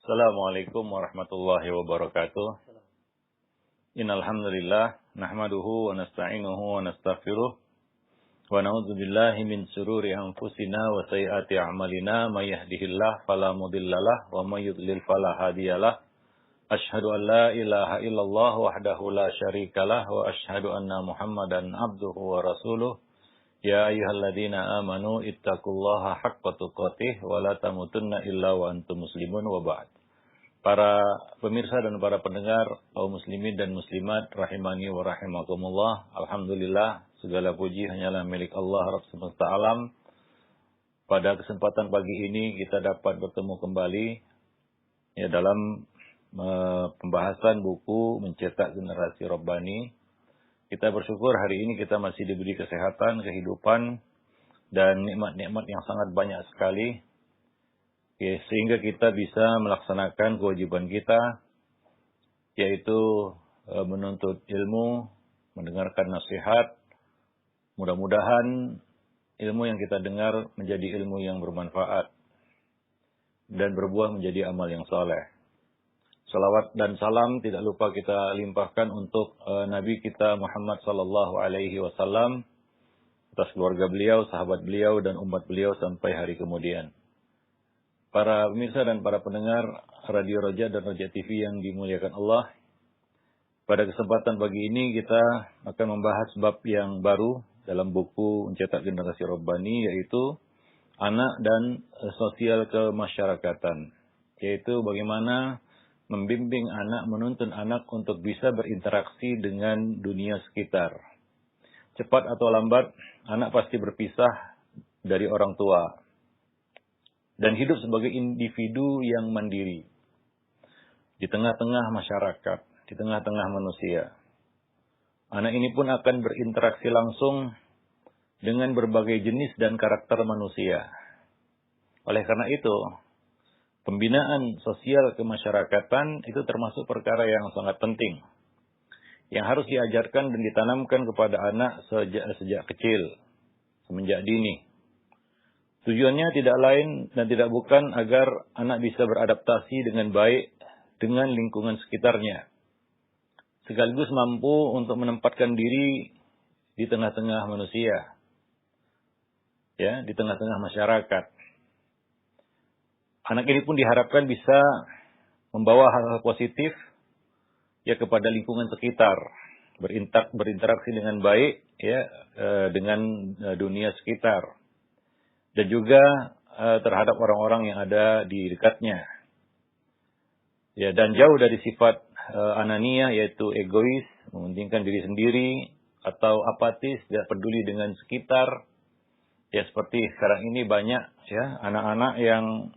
Assalamualaikum warahmatullahi wabarakatuh. Innal hamdalillah nahmaduhu wa nasta'inuhu wa nastaghfiruh wa na'udzu billahi min shururi anfusina wa sayyiati a'malina may yahdihillahu fala mudhillalah wa may yudlil fala hadiyalah. Asyhadu an la ilaha illallah wahdahu la syarikalah wa asyhadu anna Muhammadan abduhu wa rasuluh. Ya ayyuhalladzina amanu ittaqullaha haqqa tuqatih wa la tamutunna illa wa antum muslimun wa ba'd. Para pemirsa dan para pendengar, kaum muslimin dan muslimat rahimani wa rahimakumullah. Alhamdulillah, segala puji hanyalah milik Allah Rabb semesta alam. Pada kesempatan pagi ini kita dapat bertemu kembali ya dalam pembahasan buku Mencetak Generasi Rabbani. Kita bersyukur hari ini kita masih diberi kesehatan, kehidupan, dan nikmat-nikmat yang sangat banyak sekali. Ya, sehingga kita bisa melaksanakan kewajiban kita, yaitu menuntut ilmu, mendengarkan nasihat. Mudah-mudahan ilmu yang kita dengar menjadi ilmu yang bermanfaat dan berbuah menjadi amal yang saleh. Salawat dan salam tidak lupa kita limpahkan untuk Nabi kita Muhammad sallallahu alaihi wasallam, atas keluarga beliau, sahabat beliau, dan umat beliau sampai hari kemudian. Para pemirsa dan para pendengar Radio Roja dan Roja TV yang dimuliakan Allah, pada kesempatan pagi ini kita akan membahas bab yang baru dalam buku Mencetak Generasi Rabbani, yaitu anak dan sosial kemasyarakatan, yaitu bagaimana membimbing anak, menuntun anak untuk bisa berinteraksi dengan dunia sekitar. Cepat atau lambat, anak pasti berpisah dari orang tua dan hidup sebagai individu yang mandiri di tengah-tengah masyarakat, di tengah-tengah manusia. Anak ini pun akan berinteraksi langsung dengan berbagai jenis dan karakter manusia. Oleh karena itu, pembinaan sosial kemasyarakatan itu termasuk perkara yang sangat penting, yang harus diajarkan dan ditanamkan kepada anak sejak kecil, semenjak dini. Tujuannya tidak lain dan tidak bukan agar anak bisa beradaptasi dengan baik dengan lingkungan sekitarnya, sekaligus mampu untuk menempatkan diri di tengah-tengah manusia, ya, di tengah-tengah masyarakat. Anak ini pun diharapkan bisa membawa hal-hal positif ya kepada lingkungan sekitar, berinteraksi dengan baik ya dengan dunia sekitar, dan juga terhadap orang-orang yang ada di dekatnya. Ya, dan jauh dari sifat anania, yaitu egois, mementingkan diri sendiri, atau apatis, tidak peduli dengan sekitar. Ya, seperti sekarang ini banyak ya anak-anak yang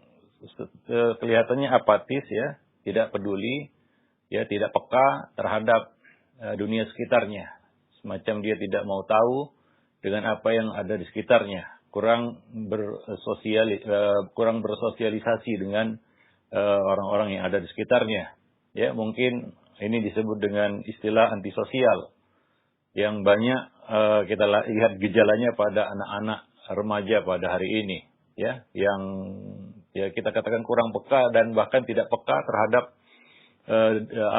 kelihatannya apatis ya, tidak peduli, ya tidak peka terhadap dunia sekitarnya. Semacam dia tidak mau tahu dengan apa yang ada di sekitarnya, kurang bersosialisasi dengan orang-orang yang ada di sekitarnya. Ya, mungkin ini disebut dengan istilah antisosial yang banyak kita lihat gejalanya pada anak-anak remaja pada hari ini, ya, yang ya kita katakan kurang peka dan bahkan tidak peka terhadap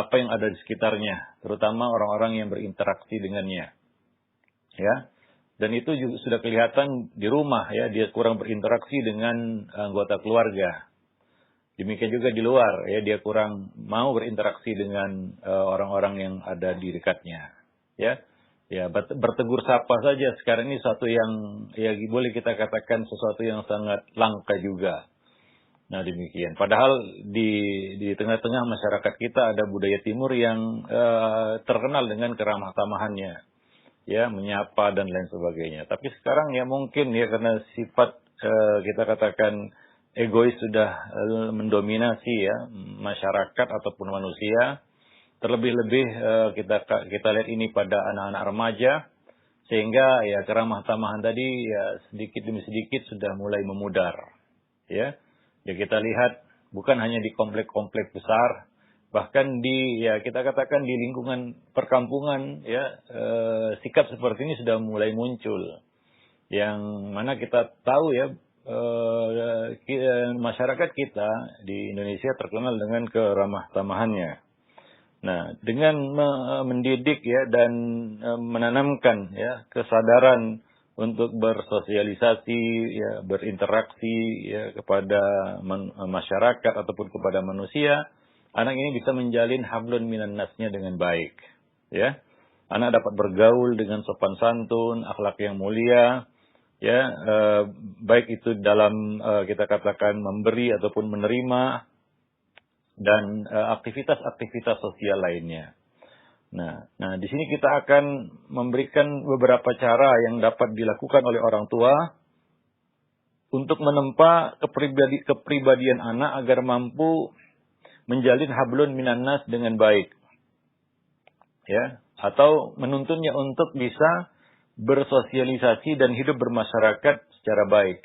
apa yang ada di sekitarnya, terutama orang-orang yang berinteraksi dengannya. Ya. Dan itu juga sudah kelihatan di rumah ya, dia kurang berinteraksi dengan anggota keluarga. Demikian juga di luar ya, dia kurang mau berinteraksi dengan orang-orang yang ada di dekatnya. Ya. Ya, bertegur sapa saja sekarang ini suatu yang ya boleh kita katakan sesuatu yang sangat langka juga. Nah, demikian. Padahal di tengah-tengah masyarakat kita ada budaya timur yang terkenal dengan keramah tamahannya, ya, menyapa dan lain sebagainya. Tapi sekarang ya mungkin ya karena sifat kita katakan egois sudah mendominasi ya masyarakat ataupun manusia. Terlebih-lebih kita lihat ini pada anak-anak remaja, sehingga ya keramah tamahan tadi ya sedikit demi sedikit sudah mulai memudar. Ya. Ya kita lihat bukan hanya di komplek-komplek besar, bahkan di ya kita katakan di lingkungan perkampungan ya sikap seperti ini sudah mulai muncul. Yang mana kita tahu ya masyarakat kita di Indonesia terkenal dengan keramah tamahannya. Nah, dengan mendidik ya dan menanamkan ya kesadaran untuk bersosialisasi ya, berinteraksi ya kepada masyarakat ataupun kepada manusia, anak ini bisa menjalin hablun minan nasnya dengan baik, ya. Anak dapat bergaul dengan sopan santun, akhlak yang mulia, ya, baik itu dalam kita katakan memberi ataupun menerima, dan aktivitas-aktivitas sosial lainnya. Nah, di sini kita akan memberikan beberapa cara yang dapat dilakukan oleh orang tua untuk menempa kepribadian anak agar mampu menjalin hablun minan nas dengan baik. Ya, atau menuntunnya untuk bisa bersosialisasi dan hidup bermasyarakat secara baik.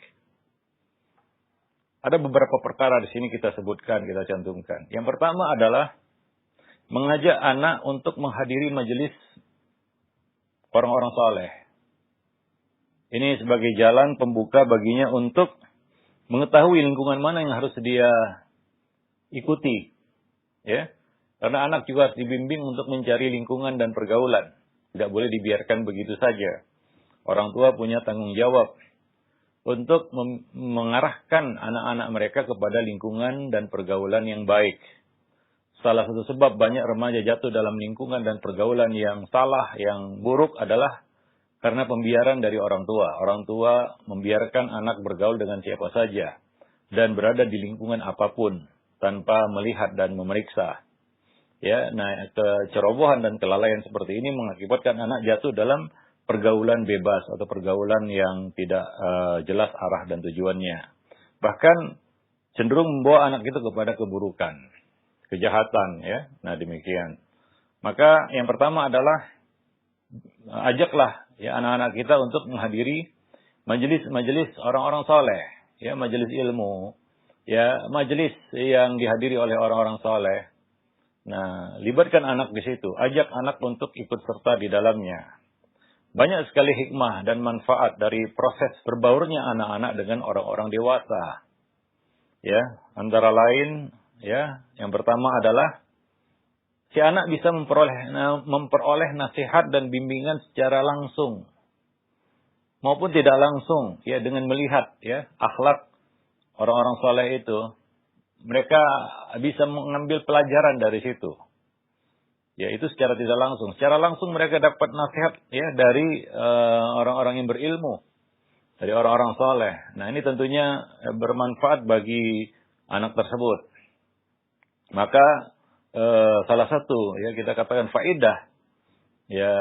Ada beberapa perkara di sini kita sebutkan, kita cantumkan. Yang pertama adalah mengajak anak untuk menghadiri majelis orang-orang saleh. Ini sebagai jalan pembuka baginya untuk mengetahui lingkungan mana yang harus dia ikuti. Ya, karena anak juga harus dibimbing untuk mencari lingkungan dan pergaulan. Tidak boleh dibiarkan begitu saja. Orang tua punya tanggung jawab untuk mengarahkan anak-anak mereka kepada lingkungan dan pergaulan yang baik. Salah satu sebab banyak remaja jatuh dalam lingkungan dan pergaulan yang salah, yang buruk adalah karena pembiaran dari orang tua. Orang tua membiarkan anak bergaul dengan siapa saja dan berada di lingkungan apapun tanpa melihat dan memeriksa. Ya, nah, kecerobohan dan kelalaian seperti ini mengakibatkan anak jatuh dalam pergaulan bebas atau pergaulan yang tidak jelas arah dan tujuannya. Bahkan cenderung membawa anak itu kepada keburukan, kejahatan, ya. Nah, demikian. Maka yang pertama adalah ajaklah ya anak-anak kita untuk menghadiri majelis-majelis orang-orang saleh, ya, majelis ilmu, ya, majelis yang dihadiri oleh orang-orang saleh. Nah, libatkan anak di situ, ajak anak untuk ikut serta di dalamnya. Banyak sekali hikmah dan manfaat dari proses berbaurnya anak-anak dengan orang-orang dewasa. Ya, antara lain, ya, yang pertama adalah si anak bisa memperoleh nasihat dan bimbingan secara langsung maupun tidak langsung, ya, dengan melihat ya akhlak orang-orang saleh itu. Mereka bisa mengambil pelajaran dari situ. Ya, itu secara tidak langsung. Secara langsung mereka dapat nasihat ya dari orang-orang yang berilmu, dari orang-orang saleh. Nah, ini tentunya bermanfaat bagi anak tersebut. Maka salah satu ya kita katakan faedah ya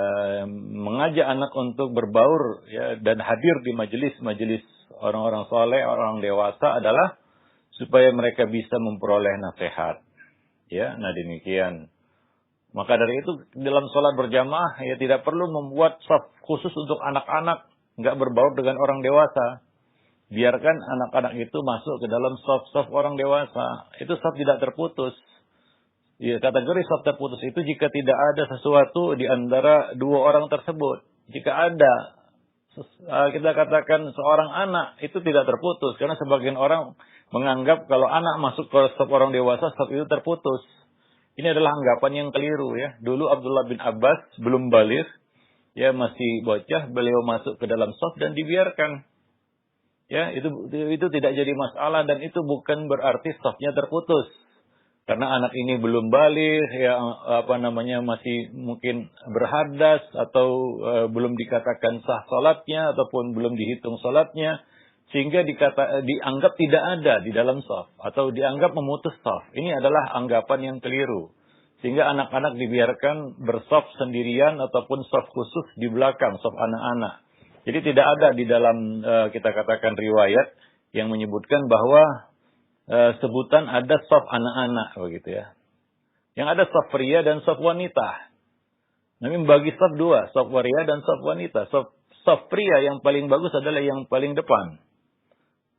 mengajak anak untuk berbaur ya dan hadir di majelis-majelis orang-orang saleh, orang dewasa adalah supaya mereka bisa memperoleh nasihat. Ya, nah demikian. Maka dari itu dalam sholat berjamaah ya tidak perlu membuat shaf khusus untuk anak-anak, nggak berbaur dengan orang dewasa. Biarkan anak-anak itu masuk ke dalam shaf orang dewasa. Itu shaf tidak terputus. Ya, kategori shaf terputus itu jika tidak ada sesuatu di antara dua orang tersebut. Jika ada, kita katakan seorang anak itu tidak terputus. Karena sebagian orang menganggap kalau anak masuk ke shaf orang dewasa, shaf itu terputus. Ini adalah anggapan yang keliru ya. Dulu Abdullah bin Abbas belum baligh, ya masih bocah, beliau masuk ke dalam shaf dan dibiarkan. Ya, itu tidak jadi masalah dan itu bukan berarti shafnya terputus. Karena anak ini belum baligh, ya masih mungkin berhadas atau belum dikatakan sah salatnya ataupun belum dihitung salatnya. Sehingga dianggap tidak ada di dalam shaf atau dianggap memutus shaf. Ini adalah anggapan yang keliru. Sehingga anak-anak dibiarkan bershaf sendirian ataupun shaf khusus di belakang shaf anak-anak. Jadi tidak ada di dalam kita katakan riwayat yang menyebutkan bahwa sebutan ada shaf anak-anak begitu ya. Yang ada shaf pria dan shaf wanita. Namun bagi shaf dua, shaf pria dan shaf wanita. Shaf pria yang paling bagus adalah yang paling depan.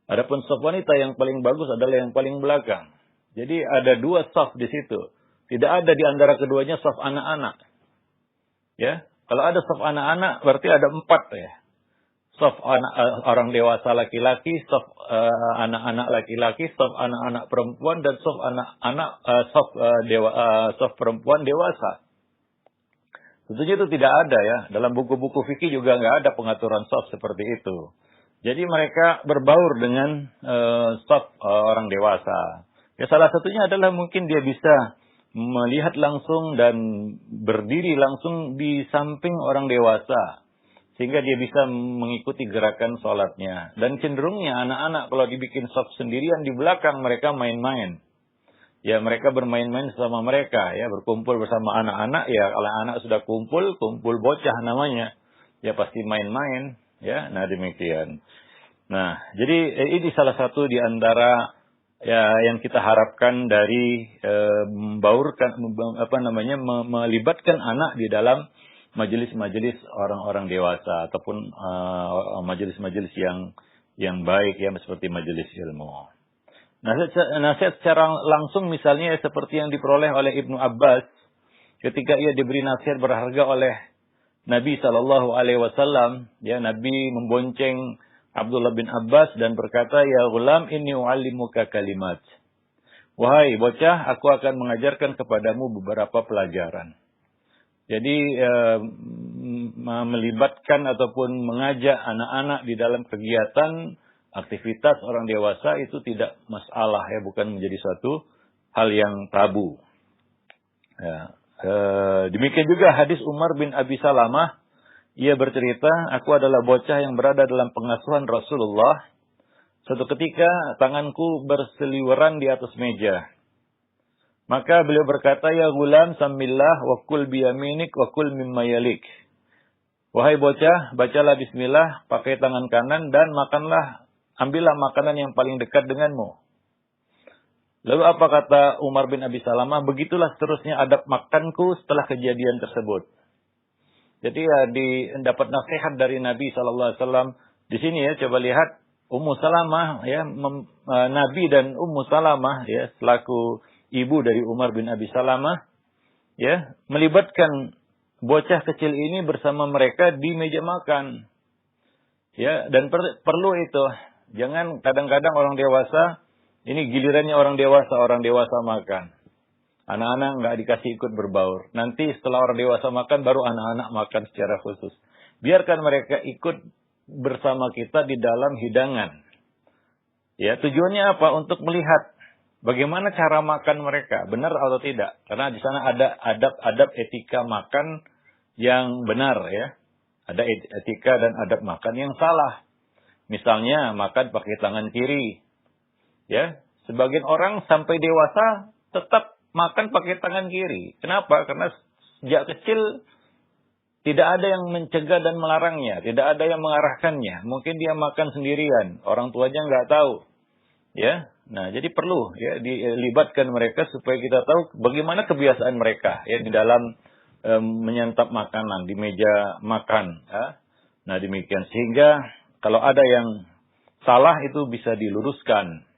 Adapun shaf wanita yang paling bagus adalah yang paling belakang. Jadi ada dua shaf di situ. Tidak ada di antara keduanya shaf anak-anak. Ya, kalau ada shaf anak-anak berarti ada 4 ya. Saf orang dewasa laki-laki, saf anak-anak laki-laki, saf anak-anak perempuan, dan saf anak-anak saf perempuan dewasa. Tentunya itu tidak ada ya. Dalam buku-buku fikih juga nggak ada pengaturan saf seperti itu. Jadi mereka berbaur dengan saf orang dewasa. Ya salah satunya adalah mungkin dia bisa melihat langsung dan berdiri langsung di samping orang dewasa. Sehingga dia bisa mengikuti gerakan sholatnya. Dan cenderungnya anak-anak kalau dibikin saf sendirian di belakang mereka main-main. Ya mereka bermain-main sama mereka, ya berkumpul bersama anak-anak, ya kalau anak sudah kumpul bocah namanya, ya pasti main-main, ya. Nah demikian. Nah jadi ini salah satu di antara ya yang kita harapkan dari membaurkan, melibatkan anak di dalam majelis-majelis orang-orang dewasa ataupun majelis-majelis yang baik, ya seperti majelis ilmu. Nasihat secara langsung misalnya seperti yang diperoleh oleh Ibnu Abbas ketika ia diberi nasihat berharga oleh Nabi SAW. Ya, Nabi membonceng Abdullah bin Abbas dan berkata, "Ya ghulam, inni u'allimuka kalimat." Wahai bocah, aku akan mengajarkan kepadamu beberapa pelajaran. Jadi melibatkan ataupun mengajak anak-anak di dalam kegiatan aktivitas orang dewasa itu tidak masalah, ya, bukan menjadi suatu hal yang tabu. Ya. Demikian juga hadis Umar bin Abi Salamah, ia bercerita, aku adalah bocah yang berada dalam pengasuhan Rasulullah. Suatu ketika tanganku berseliweran di atas meja. Maka beliau berkata, ya gulam samillah wa kul biyaminik wa kul mimma yalik. Wahai bocah, bacalah bismillah, pakai tangan kanan dan ambillah makanan yang paling dekat denganmu. Lalu apa kata Umar bin Abi Salamah? Begitulah seterusnya adab makanku setelah kejadian tersebut. Jadi ya dapat nasihat dari Nabi SAW. Di sini ya coba lihat Ummu Salamah ya, Nabi dan Ummu Salamah ya selaku ibu dari Umar bin Abi Salamah ya melibatkan bocah kecil ini bersama mereka di meja makan. Ya, dan perlu itu. Jangan kadang-kadang orang dewasa, ini gilirannya orang dewasa makan. Anak-anak nggak dikasih ikut berbaur. Nanti setelah orang dewasa makan, baru anak-anak makan secara khusus. Biarkan mereka ikut bersama kita di dalam hidangan. Ya, tujuannya apa? Untuk melihat bagaimana cara makan mereka, benar atau tidak. Karena di sana ada adab-adab etika makan yang benar ya. Ada etika dan adab makan yang salah. Misalnya makan pakai tangan kiri. Ya, sebagian orang sampai dewasa tetap makan pakai tangan kiri. Kenapa? Karena sejak kecil tidak ada yang mencegah dan melarangnya, tidak ada yang mengarahkannya. Mungkin dia makan sendirian, orang tuanya nggak tahu. Ya. Nah, jadi perlu ya dilibatkan mereka supaya kita tahu bagaimana kebiasaan mereka ya di dalam menyantap makanan di meja makan. Ya. Nah, demikian sehingga kalau ada yang salah itu bisa diluruskan.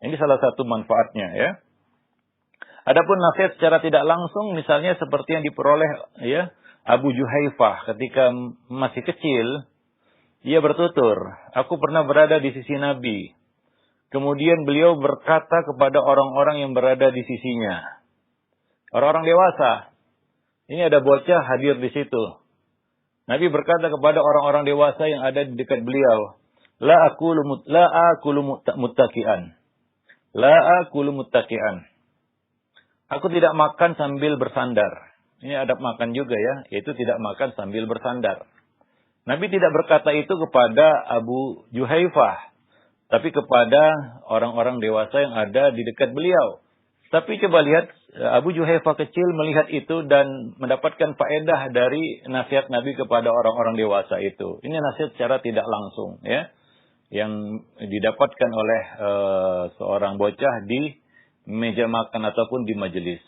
Ini salah satu manfaatnya ya. Adapun nasihat secara tidak langsung misalnya seperti yang diperoleh ya Abu Juhaifah ketika masih kecil, ia bertutur, aku pernah berada di sisi Nabi. Kemudian beliau berkata kepada orang-orang yang berada di sisinya. Orang-orang dewasa. Ini ada bocah hadir di situ. Nabi berkata kepada orang-orang dewasa yang ada di dekat beliau, La akulu muttaki'an. La akulu muttaki'an. Aku tidak makan sambil bersandar. Ini adab makan juga ya, yaitu tidak makan sambil bersandar. Nabi tidak berkata itu kepada Abu Juhaifah, tapi kepada orang-orang dewasa yang ada di dekat beliau. Tapi coba lihat, Abu Juhaifah kecil melihat itu dan mendapatkan faedah dari nasihat Nabi kepada orang-orang dewasa itu. Ini nasihat secara tidak langsung ya, yang didapatkan oleh seorang bocah di meja makan ataupun di majelis.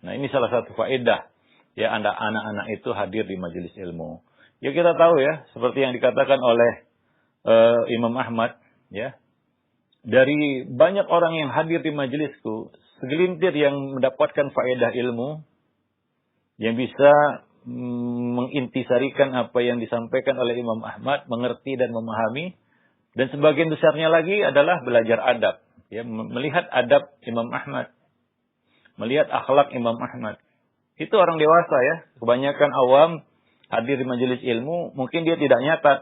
Nah, ini salah satu faedah ya anak-anak itu hadir di majelis ilmu. Ya kita tahu ya, seperti yang dikatakan oleh Imam Ahmad ya. Dari banyak orang yang hadir di majelisku, segelintir yang mendapatkan faedah ilmu yang bisa mengintisarikan apa yang disampaikan oleh Imam Ahmad, mengerti dan memahami. Dan sebagian besarnya lagi adalah belajar adab. Ya, melihat adab Imam Ahmad. Melihat akhlak Imam Ahmad. Itu orang dewasa ya. Kebanyakan awam hadir di majelis ilmu, mungkin dia tidak nyatat.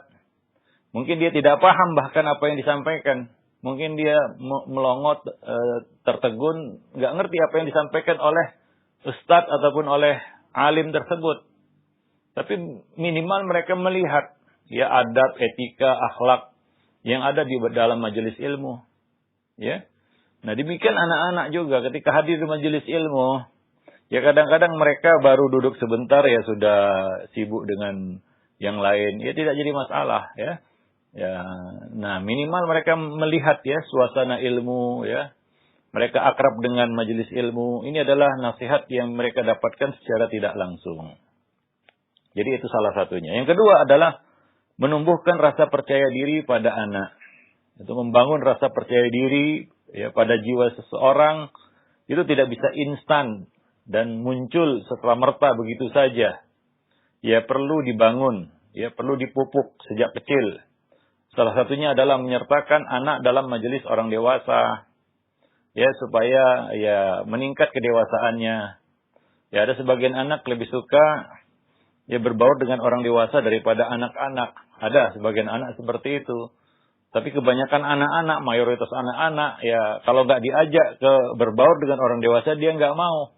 Mungkin dia tidak paham bahkan apa yang disampaikan. Mungkin dia melongot, tertegun, nggak ngerti apa yang disampaikan oleh ustadz ataupun oleh alim tersebut. Tapi minimal mereka melihat ya adab, etika, akhlak yang ada di dalam majelis ilmu. Ya. Nah, demikian anak-anak juga ketika hadir di majelis ilmu, ya kadang-kadang mereka baru duduk sebentar ya sudah sibuk dengan yang lain. Ya tidak jadi masalah ya. Ya, nah minimal mereka melihat ya suasana ilmu ya. Mereka akrab dengan majelis ilmu. Ini adalah nasihat yang mereka dapatkan secara tidak langsung. Jadi itu salah satunya. Yang kedua adalah menumbuhkan rasa percaya diri pada anak. Itu membangun rasa percaya diri ya pada jiwa seseorang itu tidak bisa instan dan muncul serta-merta begitu saja. Ya perlu dibangun, ya perlu dipupuk sejak kecil. Salah satunya adalah menyertakan anak dalam majelis orang dewasa. Ya, supaya ya meningkat kedewasaannya. Ya, ada sebagian anak lebih suka ya berbaur dengan orang dewasa daripada anak-anak. Ada sebagian anak seperti itu. Tapi kebanyakan anak-anak, mayoritas anak-anak, ya kalau nggak diajak ke berbaur dengan orang dewasa, dia nggak mau.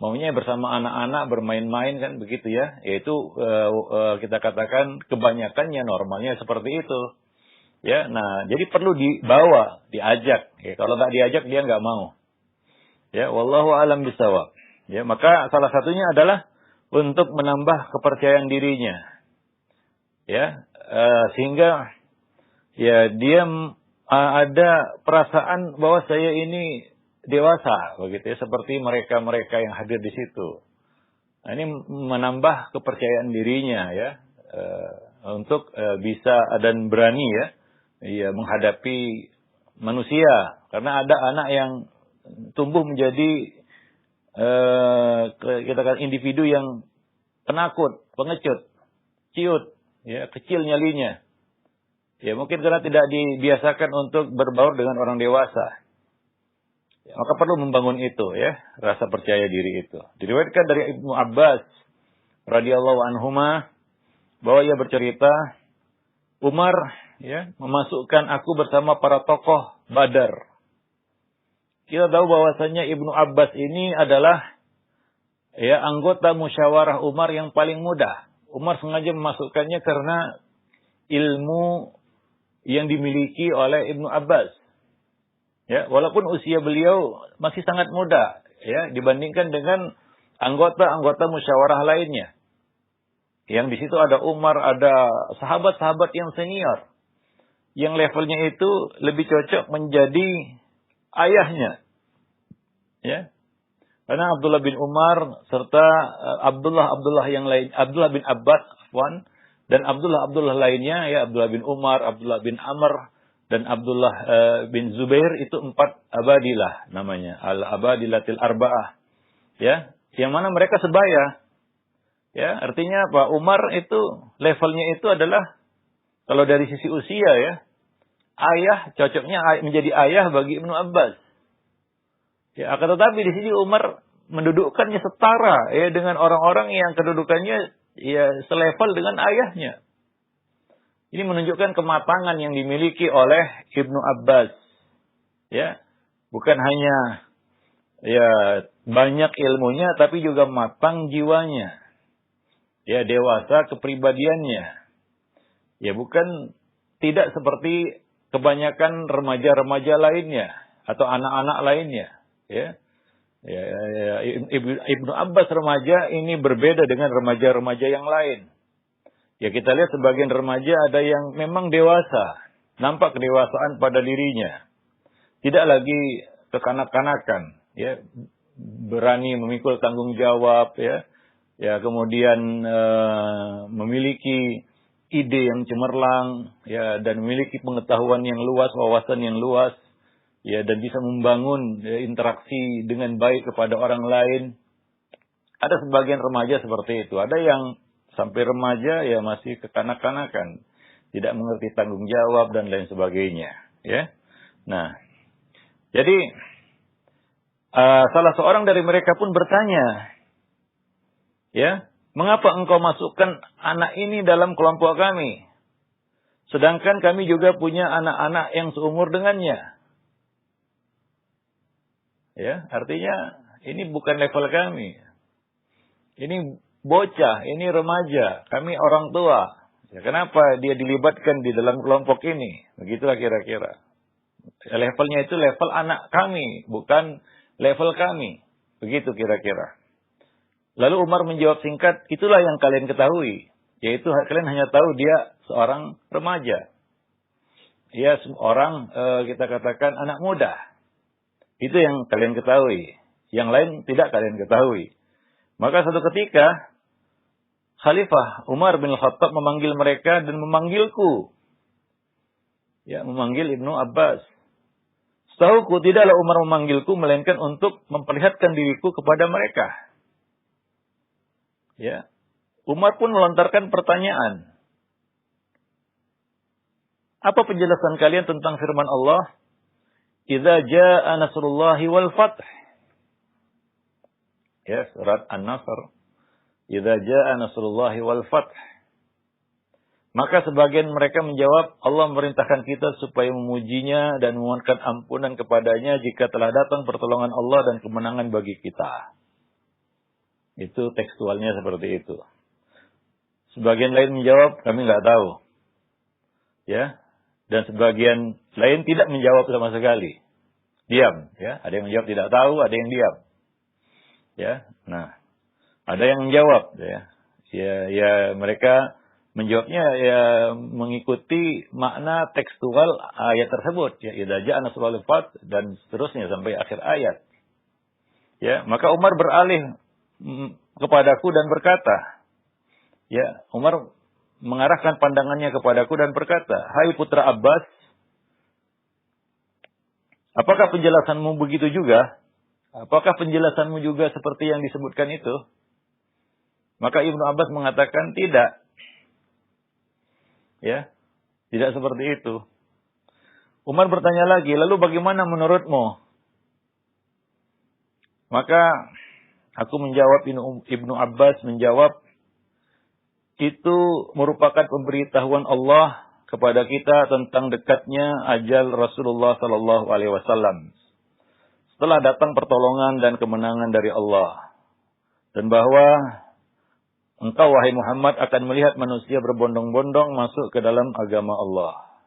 Maunya bersama anak-anak bermain-main kan begitu ya. Yaitu kita katakan kebanyakannya normalnya seperti itu. Ya, nah jadi perlu dibawa, diajak. Ya, kalau nggak diajak dia nggak mau. Ya, wallahu alam bisawab. Ya, maka salah satunya adalah untuk menambah kepercayaan dirinya. Ya, sehingga ya dia ada perasaan bahwa saya ini dewasa, begitu ya, seperti mereka-mereka yang hadir di situ. Nah, ini menambah kepercayaan dirinya ya, untuk bisa dan berani ya. Iya, menghadapi manusia. Karena ada anak yang tumbuh menjadi kita katakan individu yang penakut, pengecut, ciut, ya, kecil nyalinya. Ya, mungkin karena tidak dibiasakan untuk berbaur dengan orang dewasa. Ya, maka perlu membangun itu ya, rasa percaya diri itu. Diriwayatkan dari Ibnu Abbas radhiyallahu anhuma bahwa ia bercerita, Umar ya memasukkan aku bersama para tokoh Badar. Kita tahu bahwasanya Ibnu Abbas ini adalah ya anggota musyawarah Umar yang paling muda. Umar sengaja memasukkannya karena ilmu yang dimiliki oleh Ibnu Abbas. Ya, walaupun usia beliau masih sangat muda ya dibandingkan dengan anggota-anggota musyawarah lainnya. Yang di situ ada Umar, ada sahabat-sahabat yang senior. Yang levelnya itu lebih cocok menjadi ayahnya. Ya. Karena Abdullah bin Umar serta Abdullah yang lain, Abdullah bin Abbas dan Abdullah lainnya ya, Abdullah bin Umar, Abdullah bin Amr dan Abdullah bin Zubair, itu 4 abadilah namanya, al-abadilatil arba'ah. Ya, yang mana mereka sebaya. Ya, artinya Pak Umar itu levelnya itu adalah kalau dari sisi usia ya, ayah cocoknya menjadi ayah bagi Ibnu Abbas. Ya, akan tetapi di sini Umar mendudukkannya setara ya dengan orang-orang yang kedudukannya ya selevel dengan ayahnya. Ini menunjukkan kematangan yang dimiliki oleh Ibnu Abbas. Ya, bukan hanya ya banyak ilmunya tapi juga matang jiwanya. Ya, dewasa kepribadiannya. Ya, bukan tidak seperti kebanyakan remaja-remaja lainnya atau anak-anak lainnya, ya. Ibnu Abbas remaja ini berbeda dengan remaja-remaja yang lain. Ya, kita lihat sebagian remaja ada yang memang dewasa, nampak kedewasaan pada dirinya. Tidak lagi kekanak-kanakan, ya. Berani memikul tanggung jawab, ya. Ya, kemudian memiliki ide yang cemerlang, ya, dan memiliki pengetahuan yang luas, wawasan yang luas, ya, dan bisa membangun ya, interaksi dengan baik kepada orang lain. Ada sebagian remaja seperti itu. Ada yang sampai remaja ya masih kekanak-kanakan, tidak mengerti tanggung jawab dan lain sebagainya. Ya, nah, jadi salah seorang dari mereka pun bertanya, ya, mengapa engkau masukkan anak ini dalam kelompok kami? Sedangkan kami juga punya anak-anak yang seumur dengannya. Ya, artinya ini bukan level kami. Ini bocah, ini remaja, kami orang tua. Ya, kenapa dia dilibatkan di dalam kelompok ini? Begitulah kira-kira. Levelnya itu level anak kami, bukan level kami. Begitu kira-kira. Lalu Umar menjawab singkat, itulah yang kalian ketahui. Yaitu kalian hanya tahu dia seorang remaja. Dia seorang, kita katakan, anak muda. Itu yang kalian ketahui. Yang lain tidak kalian ketahui. Maka suatu ketika, Khalifah Umar bin Khattab memanggil mereka dan memanggilku. Ya, memanggil Ibnu Abbas. Setahuku tidaklah Umar memanggilku, melainkan untuk memperlihatkan diriku kepada mereka. Ya, Umar pun melontarkan pertanyaan. Apa penjelasan kalian tentang firman Allah? Idza jaa nasrullahi wal fath. Ya, surat An-Nasr. Idza jaa nasrullahi wal fath. Maka sebagian mereka menjawab, Allah memerintahkan kita supaya memujinya dan memohonkan ampunan kepadanya jika telah datang pertolongan Allah dan kemenangan bagi kita. Itu tekstualnya seperti itu. Sebagian lain menjawab, kami nggak tahu. Ya. Dan sebagian lain tidak menjawab sama sekali. Diam, ya. Ada yang menjawab tidak tahu, ada yang diam. Ya. Nah, ada yang menjawab, ya. Ya mereka menjawabnya ya mengikuti makna tekstual ayat tersebut, ya. Idza jaa nasrul fath dan seterusnya sampai akhir ayat. Ya, maka Umar beralih kepadaku dan berkata, ya, Umar mengarahkan pandangannya kepadaku dan berkata, hai putra Abbas, apakah penjelasanmu begitu juga? Apakah penjelasanmu juga seperti yang disebutkan itu? Maka Ibnu Abbas mengatakan tidak. Ya, tidak seperti itu. Umar bertanya lagi, lalu bagaimana menurutmu? Maka aku menjawab, Ibnu Abbas menjawab, itu merupakan pemberitahuan Allah kepada kita tentang dekatnya ajal Rasulullah sallallahu alaihi wasallam. Setelah datang pertolongan dan kemenangan dari Allah, dan bahwa engkau wahai Muhammad akan melihat manusia berbondong-bondong masuk ke dalam agama Allah.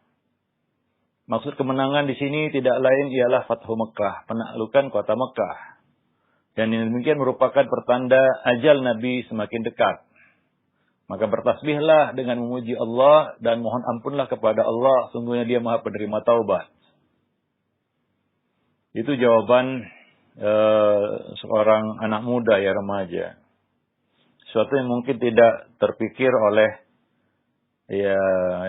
Maksud kemenangan di sini tidak lain ialah Fathu Mekah, penaklukan kota Mekah. Dan ini demikian merupakan pertanda ajal Nabi semakin dekat. Maka bertasbihlah dengan memuji Allah dan mohon ampunlah kepada Allah. Sungguhnya dia maha penerima taubat. Itu jawaban seorang anak muda ya remaja. Sesuatu yang mungkin tidak terpikir oleh ya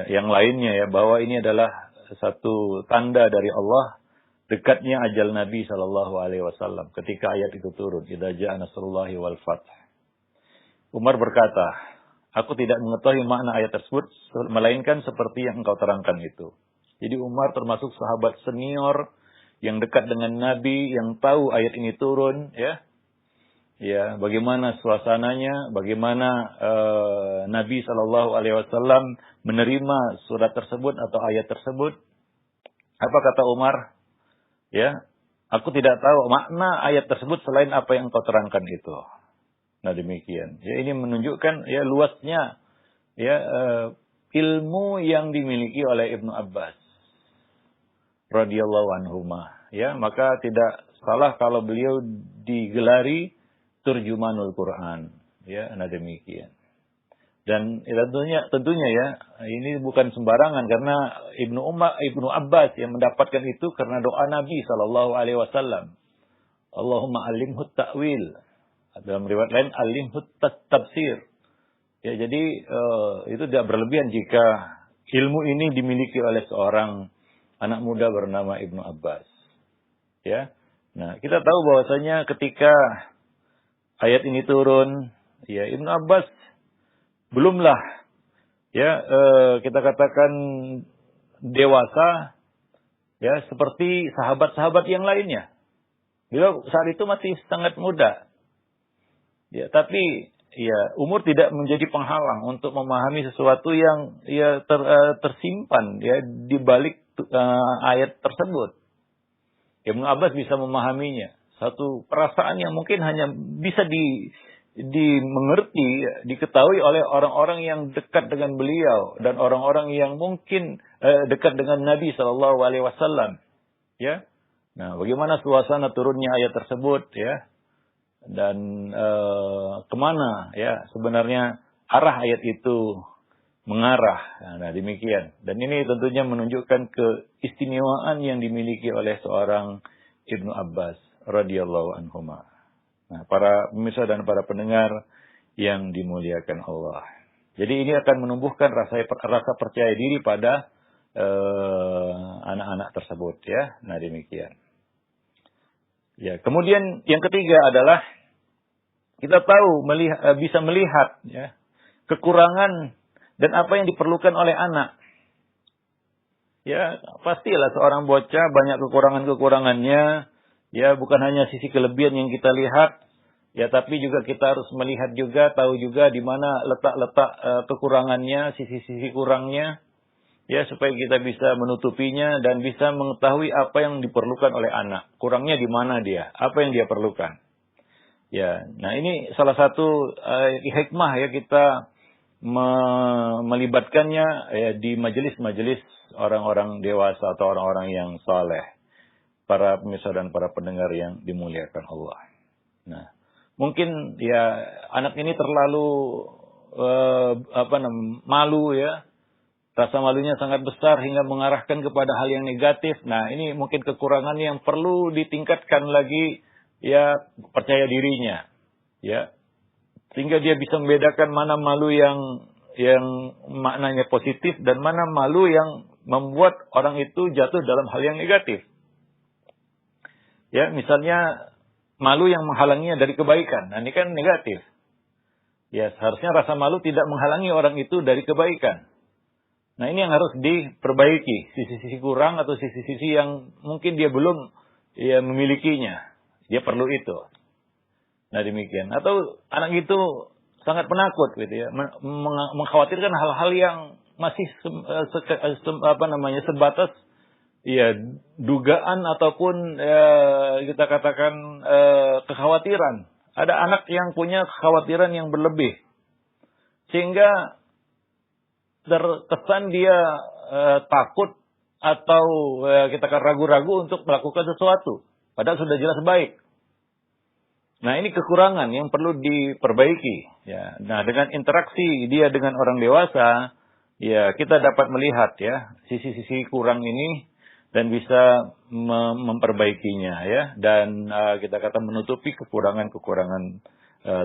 yang lainnya ya. Bahwa ini adalah satu tanda dari Allah. Dekatnya ajal Nabi SAW. Ketika ayat itu turun. Idza jaa nasrullahi wal fath. Umar berkata, aku tidak mengetahui makna ayat tersebut, melainkan seperti yang engkau terangkan itu. Jadi Umar termasuk sahabat senior yang dekat dengan Nabi, yang tahu ayat ini turun, ya. Ya, bagaimana suasananya, bagaimana Nabi SAW menerima surat tersebut atau ayat tersebut. Apa kata Umar? Ya, aku tidak tahu makna ayat tersebut selain apa yang engkau terangkan itu. Nah demikian. Ya ini menunjukkan ya luasnya ya ilmu yang dimiliki oleh Ibnu Abbas radhiyallahu anhuma. Ya, maka tidak salah kalau beliau digelari turjumanul Quran. Ya, nah demikian. Dan ya, tentunya ya ini bukan sembarangan karena Ibnu Abbas yang mendapatkan itu karena doa Nabi sallallahu alaihi wasallam. Allahumma alimhu ta'wil. Dalam riwayat lain alimhu tafsir. Ya, jadi itu tidak berlebihan jika ilmu ini dimiliki oleh seorang anak muda bernama Ibnu Abbas. Ya. Nah, kita tahu bahwasanya ketika ayat ini turun, ya Ibnu Abbas belumlah ya kita katakan dewasa ya seperti sahabat-sahabat yang lainnya. Beliau saat itu masih sangat muda. Ya, tapi ya umur tidak menjadi penghalang untuk memahami sesuatu yang ya tersimpan ya di balik ayat tersebut. Ibnu Abbas bisa memahaminya. Satu perasaan yang mungkin hanya bisa dimengerti, diketahui oleh orang-orang yang dekat dengan beliau dan orang-orang yang mungkin dekat dengan Nabi Shallallahu Alaihi Wasallam. Ya, nah bagaimana suasana turunnya ayat tersebut ya, dan kemana ya sebenarnya arah ayat itu mengarah. Nah demikian. Dan ini tentunya menunjukkan keistimewaan yang dimiliki oleh seorang Ibnu Abbas radhiyallahu anhuma. Nah, para pemirsa dan para pendengar yang dimuliakan Allah. Jadi ini akan menumbuhkan rasa percaya diri pada anak-anak tersebut ya. Nah demikian. Ya, kemudian yang ketiga adalah kita tahu bisa melihat ya kekurangan dan apa yang diperlukan oleh anak. Ya, pastilah seorang bocah banyak kekurangan-kekurangannya. Ya, bukan hanya sisi kelebihan yang kita lihat, ya, tapi juga kita harus melihat juga, tahu juga di mana letak-letak kekurangannya, sisi-sisi kurangnya, ya, supaya kita bisa menutupinya dan bisa mengetahui apa yang diperlukan oleh anak. Kurangnya di mana dia, apa yang dia perlukan. Ya, nah ini salah satu hikmah ya kita melibatkannya ya di majelis-majelis orang-orang dewasa atau orang-orang yang saleh. Para pemirsa dan para pendengar yang dimuliakan Allah. Nah, mungkin ya anak ini terlalu malu ya. Rasa malunya sangat besar hingga mengarahkan kepada hal yang negatif. Nah, ini mungkin kekurangan yang perlu ditingkatkan lagi ya percaya dirinya. Ya. Sehingga dia bisa membedakan mana malu yang maknanya positif dan mana malu yang membuat orang itu jatuh dalam hal yang negatif. Ya, misalnya malu yang menghalanginya dari kebaikan. Nah, ini kan negatif. Ya, seharusnya rasa malu tidak menghalangi orang itu dari kebaikan. Nah, ini yang harus diperbaiki. Sisi-sisi kurang atau sisi-sisi yang mungkin dia belum ya memilikinya. Dia perlu itu. Nah, demikian. Atau anak itu sangat penakut gitu ya, mengkhawatirkan hal-hal yang masih sebatas ya dugaan ataupun kita katakan kekhawatiran. Ada anak yang punya kekhawatiran yang berlebih sehingga terkesan dia takut atau kita katakan ragu-ragu untuk melakukan sesuatu padahal sudah jelas baik. Nah, ini kekurangan yang perlu diperbaiki ya. Nah, dengan interaksi dia dengan orang dewasa ya kita dapat melihat ya sisi-sisi kurang ini dan bisa memperbaikinya ya, dan kita kata menutupi kekurangan-kekurangan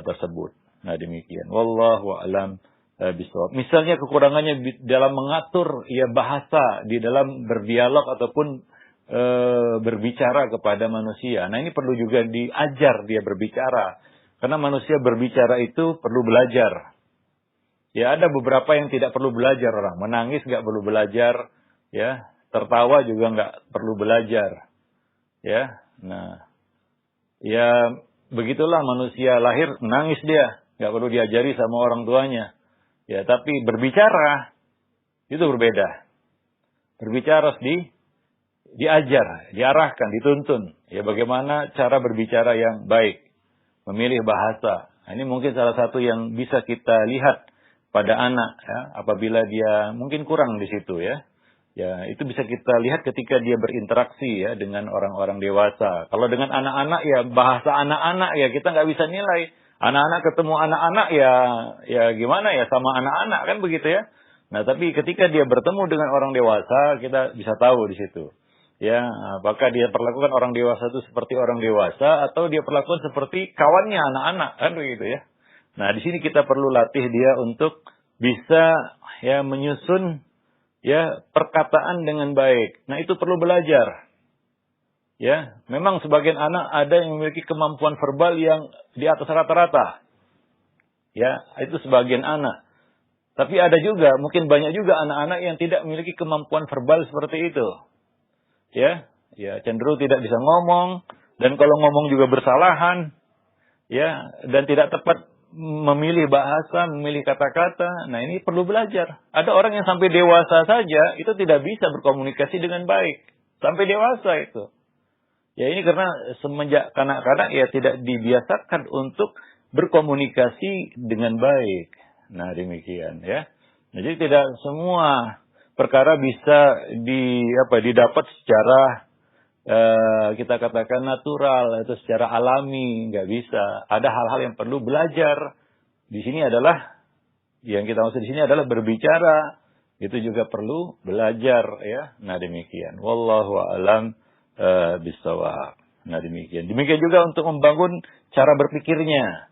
tersebut. Nah demikian. Wallahu a'lam bishawab. Misalnya kekurangannya dalam mengatur ya bahasa di dalam berdialog ataupun berbicara kepada manusia. Nah ini perlu juga diajar dia berbicara, karena manusia berbicara itu perlu belajar. Ya ada beberapa yang tidak perlu belajar, orang menangis nggak perlu belajar, ya. Tertawa juga nggak perlu belajar, ya. Nah, ya begitulah manusia lahir menangis dia, nggak perlu diajari sama orang tuanya, ya. Tapi berbicara itu berbeda. Berbicara harus diajar, diarahkan, dituntun, ya. Bagaimana cara berbicara yang baik, memilih bahasa. Nah, ini mungkin salah satu yang bisa kita lihat pada anak, ya. Apabila dia mungkin kurang di situ, ya. Ya, itu bisa kita lihat ketika dia berinteraksi ya dengan orang-orang dewasa. Kalau dengan anak-anak ya bahasa anak-anak ya kita nggak bisa nilai. Anak-anak ketemu anak-anak ya gimana ya, sama anak-anak kan begitu ya. Nah, tapi ketika dia bertemu dengan orang dewasa kita bisa tahu di situ. Ya, apakah dia perlakukan orang dewasa itu seperti orang dewasa atau dia perlakukan seperti kawannya anak-anak kan begitu ya. Nah, di sini kita perlu latih dia untuk bisa ya menyusun ya perkataan dengan baik. Nah, itu perlu belajar. Ya, memang sebagian anak ada yang memiliki kemampuan verbal yang di atas rata-rata. Ya, itu sebagian anak. Tapi ada juga, mungkin banyak juga anak-anak yang tidak memiliki kemampuan verbal seperti itu. Ya, ya cenderung tidak bisa ngomong, dan kalau ngomong juga bersalahan, ya, dan tidak tepat memilih bahasa, memilih kata-kata. Nah, ini perlu belajar. Ada orang yang sampai dewasa saja itu tidak bisa berkomunikasi dengan baik. Sampai dewasa itu. Ya ini karena semenjak kanak-kanak ya tidak dibiasakan untuk berkomunikasi dengan baik. Nah demikian ya. Nah, jadi tidak semua perkara bisa didapat secara kita katakan natural atau secara alami, nggak bisa. Ada hal-hal yang perlu belajar. Di sini adalah yang kita maksud di sini adalah berbicara. Itu juga perlu belajar ya. Nah demikian. Wallahu a'lam bisawab. Nah demikian. Demikian juga untuk membangun cara berpikirnya.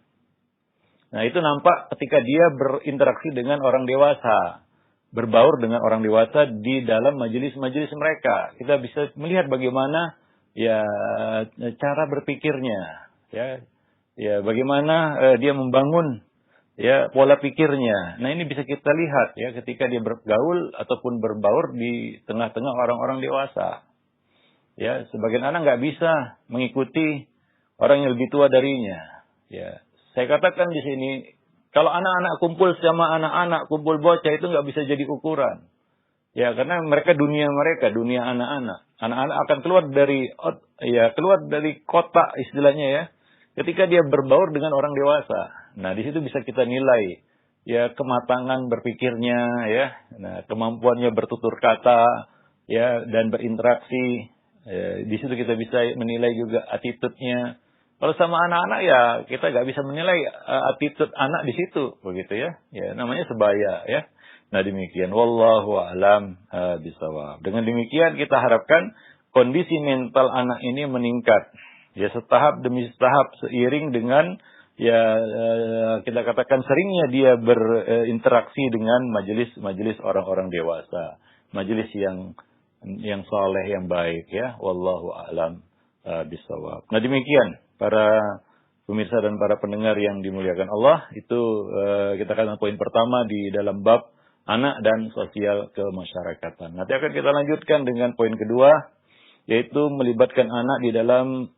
Nah itu nampak ketika dia berinteraksi dengan orang dewasa. Berbaur dengan orang dewasa di dalam majelis-majelis mereka. Kita bisa melihat bagaimana ya cara berpikirnya. Ya bagaimana dia membangun ya pola pikirnya. Nah ini bisa kita lihat ya ketika dia bergaul ataupun berbaur di tengah-tengah orang-orang dewasa. Ya, sebagian anak nggak bisa mengikuti orang yang lebih tua darinya. Ya, saya katakan di sini, kalau anak-anak kumpul sama anak-anak, kumpul bocah itu nggak bisa jadi ukuran. Ya, karena mereka, dunia anak-anak. Anak-anak akan keluar dari kotak istilahnya ya. Ketika dia berbaur dengan orang dewasa. Nah, di situ bisa kita nilai ya kematangan berpikirnya ya. Nah, kemampuannya bertutur kata ya dan berinteraksi. Ya, di situ kita bisa menilai juga attitude-nya. Kalau sama anak-anak ya kita nggak bisa menilai attitude anak di situ, begitu ya. Ya namanya sebaya ya. Nah demikian. Wallahu a'lam bishawab. Dengan demikian kita harapkan kondisi mental anak ini meningkat. Ya setahap demi setahap seiring dengan ya kita katakan seringnya dia berinteraksi dengan majelis-majelis orang-orang dewasa, majelis yang saleh, yang baik ya. Wallahu a'lam bishawab. Nah demikian para pemirsa dan para pendengar yang dimuliakan Allah, itu kita katakan poin pertama di dalam bab anak dan sosial kemasyarakatan. Nanti akan kita lanjutkan dengan poin kedua, yaitu melibatkan anak di dalam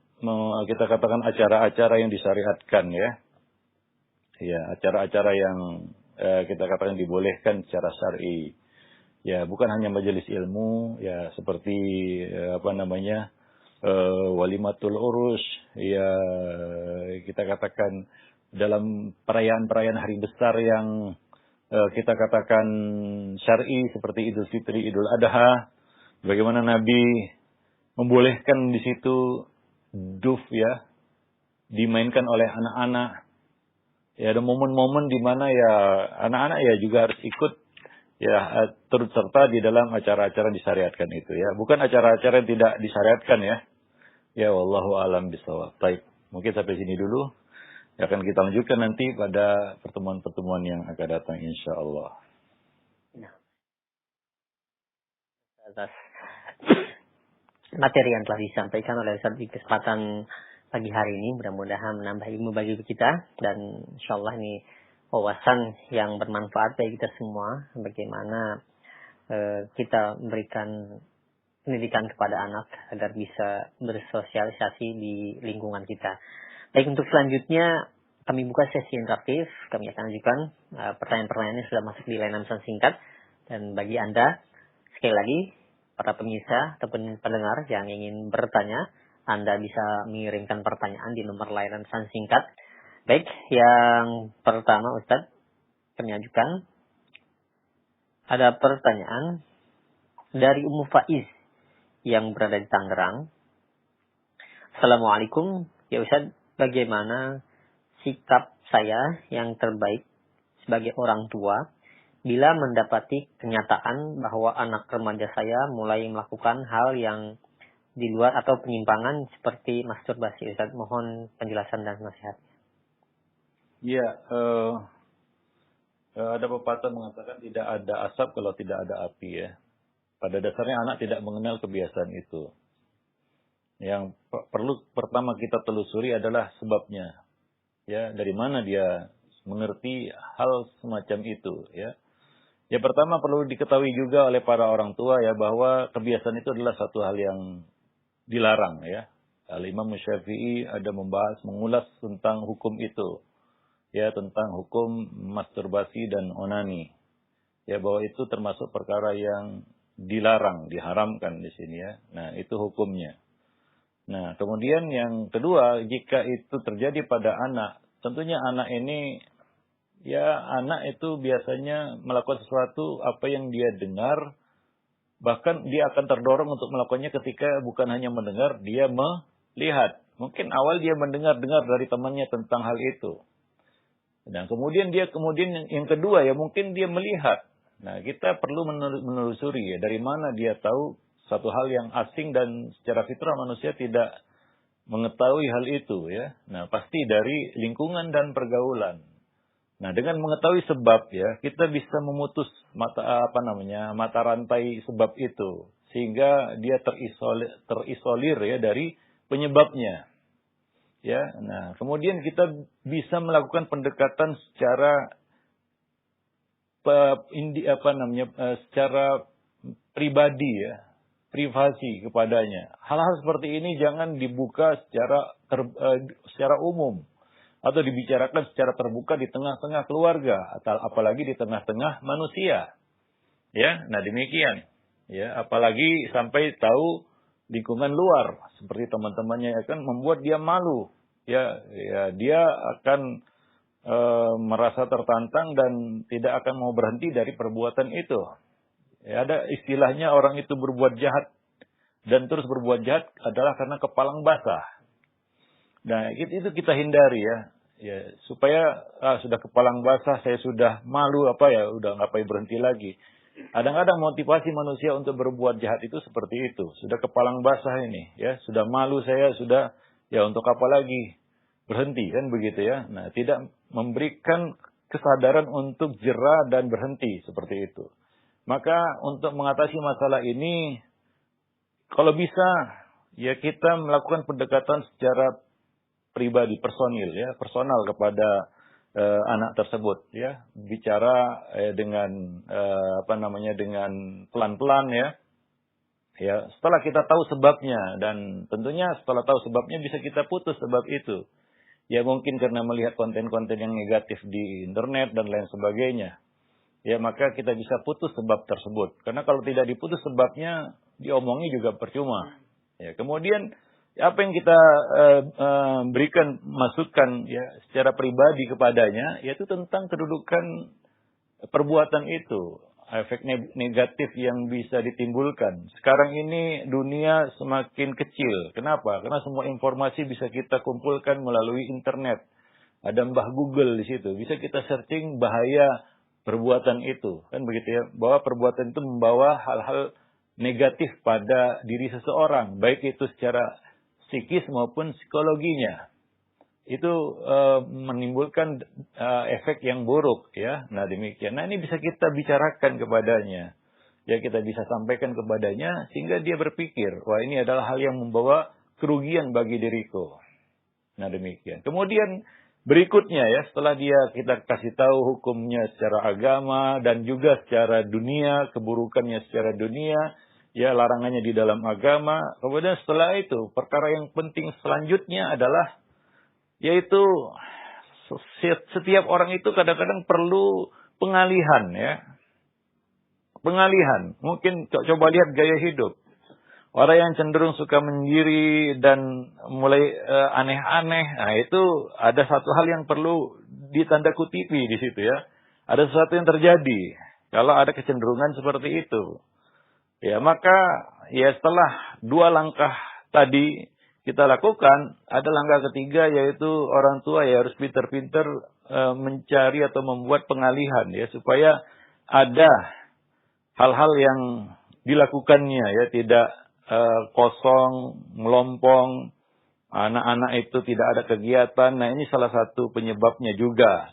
kita katakan acara-acara yang disyariatkan ya. Ya, acara-acara yang kita katakan dibolehkan secara syar'i. Ya, bukan hanya majelis ilmu, ya seperti walimatul urus, ya kita katakan dalam perayaan-perayaan hari besar yang kita katakan syar'i seperti Idul Fitri, Idul Adha, bagaimana Nabi membolehkan di situ duf ya dimainkan oleh anak-anak. Ya ada momen-momen di mana ya anak-anak ya juga harus ikut ya turut serta di dalam acara-acara yang disyariatkan itu ya. Bukan acara-acara yang tidak disyariatkan ya. Ya wallahu alam bishawab. Baik, mungkin sampai sini dulu. Ya, akan kita lanjutkan nanti pada pertemuan-pertemuan yang akan datang insyaallah. Nah, atas materi yang telah disampaikan oleh Ustaz di kesempatan pagi hari ini, mudah-mudahan menambah ilmu bagi kita, dan insyaallah ini wawasan yang bermanfaat bagi kita semua, bagaimana kita memberikan pendidikan kepada anak agar bisa bersosialisasi di lingkungan kita. Baik, untuk selanjutnya kami buka sesi interaktif. Kami akan ajukan pertanyaan-pertanyaan yang sudah masuk di layanan pesan singkat, dan bagi Anda sekali lagi para pemirsa ataupun pendengar yang ingin bertanya, Anda bisa mengirimkan pertanyaan di nomor layanan pesan singkat. Baik, yang pertama Ustadz, kami ajukan. Ada pertanyaan dari Ummu Faiz yang berada di Tangerang. Assalamualaikum, ya Ustadz, bagaimana sikap saya yang terbaik sebagai orang tua bila mendapati kenyataan bahwa anak remaja saya mulai melakukan hal yang di luar atau penyimpangan seperti masturbasi? Ustaz, mohon penjelasan dan nasihat. Iya, ada pepatah mengatakan tidak ada asap kalau tidak ada api ya. Pada dasarnya anak tidak mengenal kebiasaan itu. Yang perlu pertama kita telusuri adalah sebabnya. Ya, dari mana dia mengerti hal semacam itu, ya. Ya, pertama perlu diketahui juga oleh para orang tua ya bahwa kebiasaan itu adalah satu hal yang dilarang ya. Al-Imam Syafi'i ada mengulas tentang hukum itu. Ya, tentang hukum masturbasi dan onani. Ya, bahwa itu termasuk perkara yang dilarang, diharamkan di sini ya. Nah, itu hukumnya. Nah, kemudian yang kedua, jika itu terjadi pada anak, tentunya anak ini, ya anak itu biasanya melakukan sesuatu apa yang dia dengar, bahkan dia akan terdorong untuk melakukannya ketika bukan hanya mendengar, dia melihat. Mungkin awal dia mendengar dari temannya tentang hal itu. Dan kemudian yang kedua ya mungkin dia melihat. Nah, kita perlu menelusuri ya dari mana dia tahu satu hal yang asing dan secara fitrah manusia tidak mengetahui hal itu ya. Nah, pasti dari lingkungan dan pergaulan. Nah, dengan mengetahui sebab ya, kita bisa memutus mata rantai sebab itu sehingga dia terisolir ya dari penyebabnya. Ya. Nah, kemudian kita bisa melakukan pendekatan secara secara pribadi ya, privasi kepadanya. Hal-hal seperti ini jangan dibuka secara umum atau dibicarakan secara terbuka di tengah-tengah keluarga atau apalagi di tengah-tengah manusia. Ya, nah demikian. Ya, apalagi sampai tahu lingkungan luar seperti teman-temannya akan membuat dia malu. Ya, dia akan merasa tertantang dan tidak akan mau berhenti dari perbuatan itu. Ya, ada istilahnya orang itu berbuat jahat dan terus berbuat jahat adalah karena kepalang basah. Nah, itu kita hindari ya. Ya, supaya sudah kepalang basah, saya sudah malu udah ngapain berhenti lagi. Kadang-kadang motivasi manusia untuk berbuat jahat itu seperti itu. Sudah kepalang basah ini, ya, sudah malu saya, sudah ya untuk apa lagi berhenti kan begitu ya. Nah, tidak memberikan kesadaran untuk jera dan berhenti seperti itu. Maka untuk mengatasi masalah ini, kalau bisa ya kita melakukan pendekatan secara pribadi, personal kepada anak tersebut ya, bicara dengan dengan pelan-pelan ya. Ya, setelah kita tahu sebabnya dan tentunya setelah tahu sebabnya bisa kita putus sebab itu. Ya mungkin karena melihat konten-konten yang negatif di internet dan lain sebagainya. Ya maka kita bisa putus sebab tersebut. Karena kalau tidak diputus sebabnya, diomongi juga percuma. Ya, kemudian apa yang kita berikan masukan ya secara pribadi kepadanya, yaitu tentang kedudukan perbuatan itu. Efek negatif yang bisa ditimbulkan. Sekarang ini dunia semakin kecil. Kenapa? Karena semua informasi bisa kita kumpulkan melalui internet. Ada Mbah Google di situ. Bisa kita searching bahaya perbuatan itu. Kan begitu ya. Bahwa perbuatan itu membawa hal-hal negatif pada diri seseorang. Baik itu secara psikis maupun psikologinya. Itu menimbulkan efek yang buruk ya. Nah demikian. Nah ini bisa kita bicarakan kepadanya. Ya kita bisa sampaikan kepadanya sehingga dia berpikir, wah ini adalah hal yang membawa kerugian bagi diriku. Nah demikian. Kemudian berikutnya ya, setelah kita kasih tahu hukumnya secara agama dan juga secara dunia, keburukannya secara dunia, ya larangannya di dalam agama. Kemudian setelah itu, perkara yang penting selanjutnya adalah yaitu setiap orang itu kadang-kadang perlu pengalihan ya. Pengalihan. Mungkin coba lihat gaya hidup. Orang yang cenderung suka menyendiri dan mulai aneh-aneh. Nah itu ada satu hal yang perlu ditanda kutipi di situ ya. Ada sesuatu yang terjadi. Kalau ada kecenderungan seperti itu. Ya maka ya setelah 2 langkah tadi kita lakukan, ada langkah ketiga yaitu orang tua ya harus pintar-pintar mencari atau membuat pengalihan ya supaya ada hal-hal yang dilakukannya ya tidak kosong, melompong, anak-anak itu tidak ada kegiatan. Nah ini salah satu penyebabnya juga.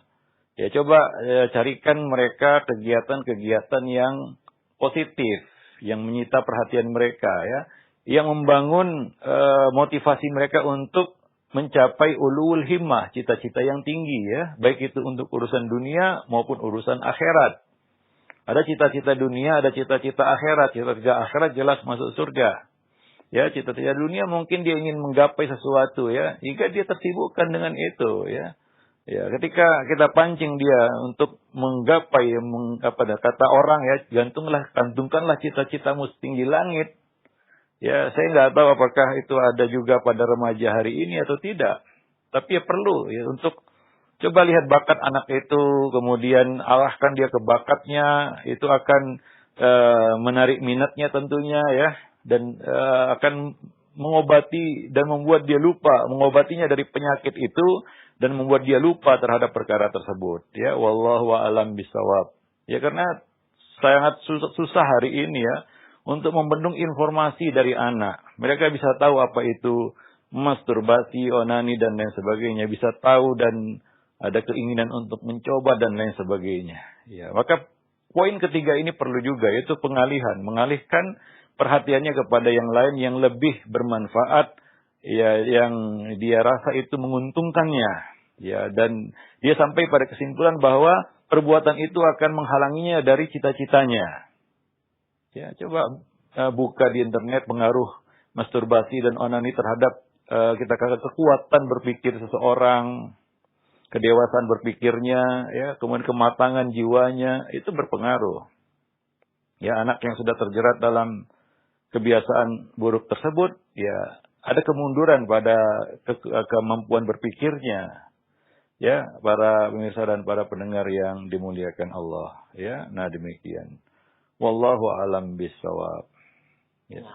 Ya coba carikan mereka kegiatan-kegiatan yang positif, yang menyita perhatian mereka ya. yang membangun motivasi mereka untuk mencapai ulul himmah, cita-cita yang tinggi ya, baik itu untuk urusan dunia maupun urusan akhirat. Ada cita-cita dunia, ada cita-cita akhirat. Cita-cita akhirat jelas masuk surga. Ya, cita-cita dunia mungkin dia ingin menggapai sesuatu ya, jika dia tersibukkan dengan itu ya. Ya, ketika kita pancing dia untuk menggapai kata orang ya, gantungkanlah cita-citamu setinggi langit. Ya, saya nggak tahu apakah itu ada juga pada remaja hari ini atau tidak. Tapi ya perlu ya untuk coba lihat bakat anak itu, kemudian arahkan dia ke bakatnya, itu akan menarik minatnya tentunya ya, dan akan mengobati dan membuat dia lupa, mengobatinya dari penyakit itu dan membuat dia lupa terhadap perkara tersebut. Ya, wallahu a'lam bishawab. Ya, karena sangat susah hari ini ya untuk membendung informasi dari anak. Mereka bisa tahu apa itu masturbasi, onani, dan lain sebagainya. Bisa tahu dan ada keinginan untuk mencoba dan lain sebagainya. Ya, maka poin ketiga ini perlu juga, yaitu pengalihan. Mengalihkan perhatiannya kepada yang lain yang lebih bermanfaat, ya, yang dia rasa itu menguntungkannya. Ya, dan dia sampai pada kesimpulan bahwa perbuatan itu akan menghalanginya dari cita-citanya. Ya, coba buka di internet pengaruh masturbasi dan onani terhadap kita katakan kekuatan berpikir seseorang, kedewasaan berpikirnya, ya, kemudian kematangan jiwanya, itu berpengaruh. Ya, anak yang sudah terjerat dalam kebiasaan buruk tersebut, ya, ada kemunduran pada kemampuan berpikirnya. Ya, para pemirsa dan para pendengar yang dimuliakan Allah, ya. Nah, demikian. Wallahu a'lam bishawab. Yes.